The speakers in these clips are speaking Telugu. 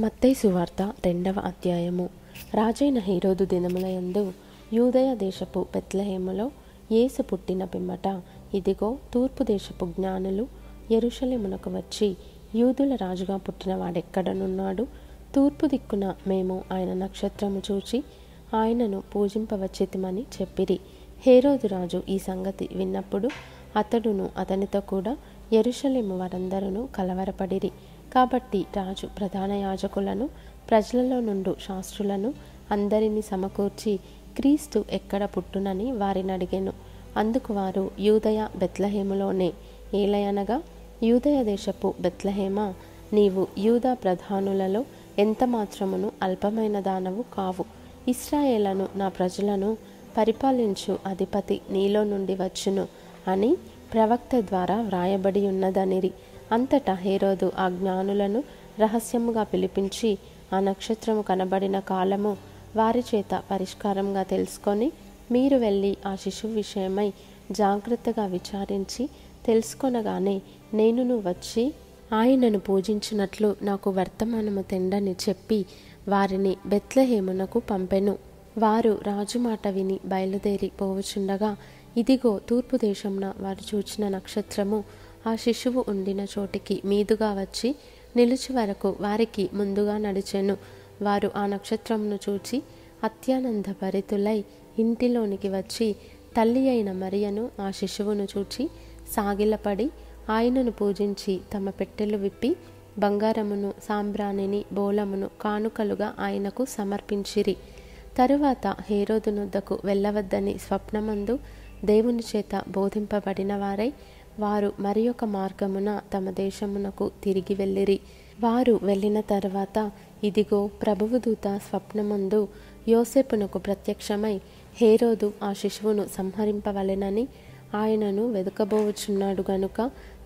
మత్తయి సువార్త 2వ అధ్యాయము. రాజైన హేరోదు దినములయందు యూదయ దేశపు బెత్లెహేములో యేసు పుట్టిన పిమ్మట ఇదిగో తూర్పు దేశపు జ్ఞానులు యెరూషలేమునకు వచ్చి, యూదుల రాజుగా పుట్టిన వాడెక్కడనున్నాడు? తూర్పు దిక్కున మేము ఆయన నక్షత్రము చూచి ఆయనను పూజింపవచ్చితిమని చెప్పిరి. హేరోదు రాజు ఈ సంగతి విన్నప్పుడు అతడును అతనితో కూడా యెరూషలేము వారందరూ కలవరపడిరి. కాబట్టి రాజు ప్రధాన యాజకులను, ప్రజలలో నుండు శాస్త్రులను అందరినీ సమకూర్చి క్రీస్తు ఎక్కడ పుట్టునని వారిని అడిగెను. అందుకు వారు, యూదయ బెత్లెహేములోనే. ఏలయనగా, యూదయ దేశపు బెత్లెహేమా, నీవు యూదా ప్రధానులలో ఎంత మాత్రమును అల్పమైన దానవు కావు. ఇశ్రాయేలను నా ప్రజలను పరిపాలించు అధిపతి నీలో నుండి వచ్చును అని ప్రవక్త ద్వారా వ్రాయబడి ఉన్నదనిరి. అంతటా హేరోదు ఆ జ్ఞానులను రహస్యముగా పిలిపించి ఆ నక్షత్రము కనబడిన కాలము వారి చేత పరిష్కారంగా తెలుసుకొని, మీరు వెళ్ళి ఆ శిశువు విషయమై జాగ్రత్తగా విచారించి తెలుసుకొనగానే నేనును వచ్చి ఆయనను పూజించినట్లు నాకు వర్తమానము తెండని చెప్పి వారిని బెత్లెహేమునకు పంపెను. వారు రాజు మాట విని బయలుదేరి పోవుచుండగా ఇదిగో తూర్పు దేశంన వారు చూచిన నక్షత్రము ఆ శిశువు ఉండిన చోటికి మీదుగా వచ్చి నిలిచి వరకు వారికి ముందుగా నడిచెను. వారు ఆ నక్షత్రమును చూచి అత్యానంద భరితులై ఇంటిలోనికి వచ్చి తల్లి అయిన మరియను ఆ శిశువును చూచి సాగిలపడి ఆయనను పూజించి తమ పెట్టెలు విప్పి బంగారమును, సాంబ్రాణిని, బోళమును కానుకలుగా ఆయనకు సమర్పించిరి. తరువాత హేరోదు నొద్దకు వెళ్ళవద్దని స్వప్నమందు దేవుని చేత బోధింపబడిన వారై వారు మరి ఒక మార్గమున తమ దేశమునకు తిరిగి వెళ్ళిరి. వారు వెళ్ళిన తర్వాత ఇదిగో ప్రభువు దూత స్వప్నమందు యోసేపునకు ప్రత్యక్షమై, హేరోదు ఆ శిశువును సంహరింపవలెనని ఆయనను వెదుకబోవుచున్నాడు గనుక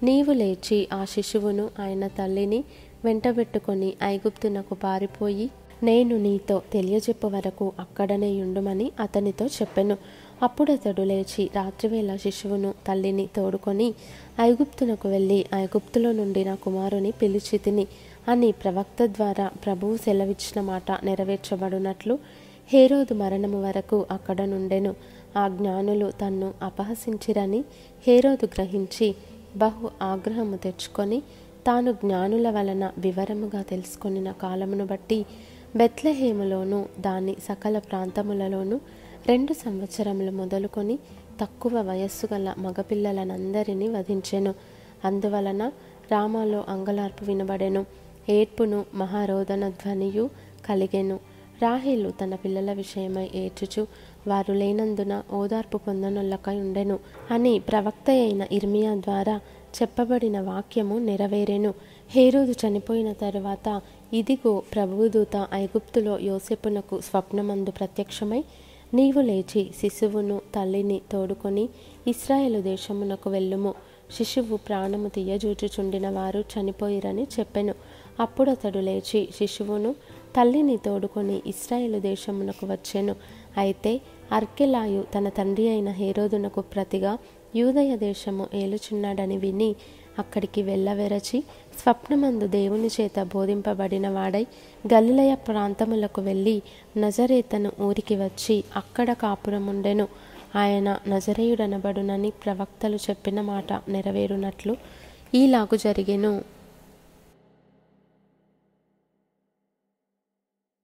నీవు లేచి ఆ శిశువును ఆయన తల్లిని వెంటబెట్టుకొని ఐగుప్తునకు పారిపోయి నేను నీతో తెలియజెప్పు వరకు అక్కడనే యుండుమని అతనితో చెప్పెను. అప్పుడతడు లేచి రాత్రివేళ శిశువును తల్లిని తోడుకొని ఐగుప్తునకు వెళ్ళి ఐగుప్తులో నుండి నా కుమారుని పిలిచి తిని అని ప్రవక్త ద్వారా ప్రభువు సెలవిచ్చిన మాట నెరవేర్చబడినట్లు హేరోదు మరణము వరకు అక్కడ నుండెను. ఆ జ్ఞానులు తన్ను అపహసించిరని హేరోదు గ్రహించి బహు ఆగ్రహము తెచ్చుకొని తాను జ్ఞానుల వలన వివరముగా తెలుసుకొనిన కాలమును బట్టి బెత్లెహేములోను దాని సకల ప్రాంతములలోనూ 2 సంవత్సరములు మొదలుకొని తక్కువ వయస్సు గల మగపిల్లలనందరినీ వధించెను. అందువలన రామాలో అంగలార్పు వినబడెను, ఏడ్పును మహారోదన ధ్వనియు కలిగెను. రాహేలు తన పిల్లల విషయమై ఏడ్చుచు వారు లేనందున ఓదార్పు పొందనొల్లకై ఉండెను అని ప్రవక్త అయిన ఇర్మియా ద్వారా చెప్పబడిన వాక్యము నెరవేరెను. హేరోదు చనిపోయిన తరువాత ఇదిగో ప్రభువు దూత ఐగుప్తులో యోసేపునకు స్వప్నమందు ప్రత్యక్షమై, నీవు లేచి శిశువును తల్లిని తోడుకొని ఇశ్రాయేలు దేశమునకు వెళ్ళుము. శిశువు ప్రాణము తీయజూచుచుండిన వారు చనిపోయిరని చెప్పెను. అప్పుడతడు లేచి శిశువును తల్లిని తోడుకొని ఇశ్రాయేలు దేశమునకు వచ్చెను. అయితే అర్కెలాయు తన తండ్రి అయిన హేరోదునకు ప్రతిగా యూదయ దేశము ఏలుచున్నాడని విని అక్కడికి వెళ్ళవెరచి స్వప్నమందు దేవుని చేత బోధింపబడిన వాడై గలిలయ ప్రాంతములకు వెళ్ళి నజరేతను ఊరికి వచ్చి అక్కడ కాపురముండెను. ఆయన నజరేయుడనబడునని ప్రవక్తలు చెప్పిన మాట నెరవేరునట్లు ఈలాగు జరిగెను.